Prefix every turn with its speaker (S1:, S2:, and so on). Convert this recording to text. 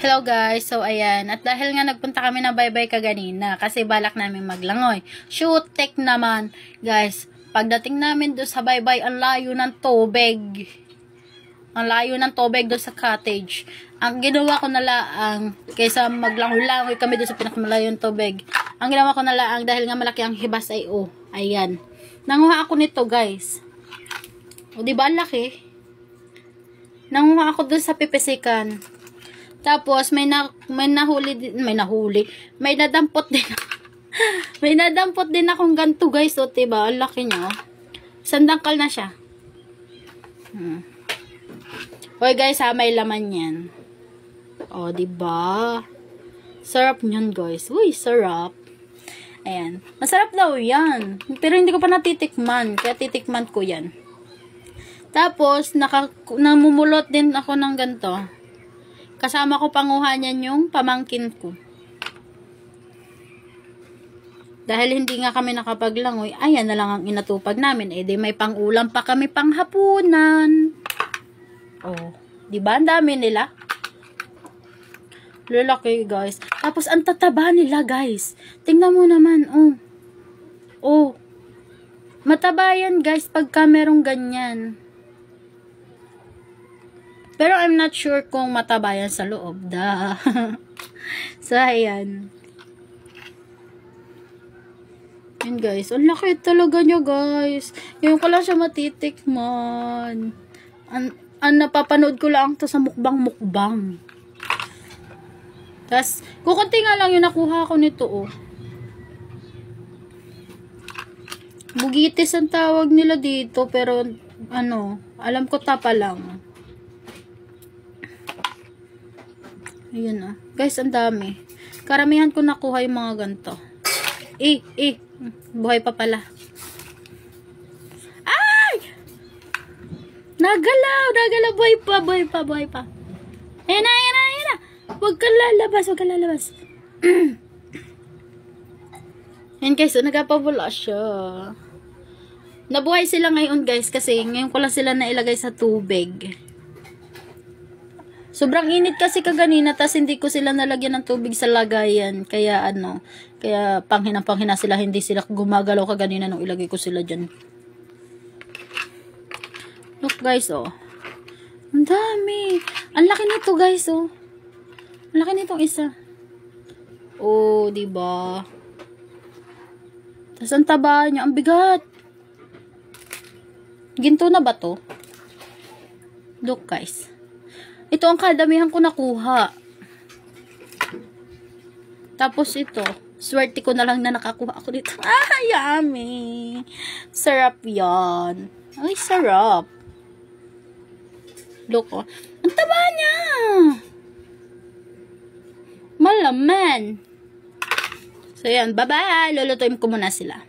S1: Hello guys, so ayan, at dahil nga nagpunta kami na baybay kaganina, kasi balak namin maglangoy. Shoot, tek naman, guys, pagdating namin doon sa baybay, ang layo ng tubig. Ang layo ng tubig doon sa cottage. Ang ginawa ko na laang, kaysa maglangoy-langoy kami doon sa pinakamalayong tubig, ang ginawa ko na laang, dahil nga malaki ang hibas ay ayan. Nanguha ako nito guys. O diba ang laki? Nanguha ako doon sa pipisikan. Tapos, may nadampot din. May nadampot din akong ganito, guys. O, diba? Ang laki niya, oh. Sandangkal na siya. Hoy, guys, ha, may laman yan. O, diba? Sarap niyan, guys. Uy, sarap. Ayan. Masarap daw yan. Pero hindi ko pa natitikman. Kaya titikman ko yan. Tapos, namumulot din ako ng ganito. Kasama ko panguha niyan yung pamangkin ko. Dahil hindi nga kami nakapaglangoy, ayan na lang ang inatupag namin. Eh, di may pang-ulam pa kami panghapunan. Oh, di ba? Ang dami nila. Lalaki, guys. Tapos, ang tataba nila, guys. Tingnan mo naman, oh. Oh. Mataba yan, guys, pagka merong ganyan. Pero I'm not sure kung mataba yan sa loob. So, ayan. Yan, guys. Ang laki talaga nyo, guys. Ngayon ko lang siya matitikman. Napapanood ko lang to sa mukbang. Tapos, kukunti nga lang yung nakuha ko nito, oh. Bugitis ang tawag nila dito. Pero, alam ko tapa lang. Ayan ah. Guys, ang dami. Karamihan ko nakuha yung mga ganito. Buhay pa pala. Ay! Nagalaw. Buhay pa. Ayan na. Huwag kang lalabas. Ayan guys, nagpapabula siya. Nabuhay sila ngayon guys, kasi ngayon ko lang sila nailagay sa tubig. Sobrang init kasi kaganina, tas hindi ko sila nalagyan ng tubig sa lagayan. Kaya panghina sila, hindi sila gumagalaw kaganina nung ilagay ko sila dyan. Look guys, oh. Ang dami. Ang laki nito guys, oh. Ang laki nitong isa. Oh, diba? Tas ang taba niya, ang bigat. Ginto na ba to? Look guys. Ito ang kadamihan ko nakuha. Tapos ito, swerte ko na lang na nakakuha ako dito. Ah, yummy! Sarap yan. Ay, sarap. Look, oh. Ang taba niya! Malaman. So, yan. Bye-bye! Lulutuin ko muna sila.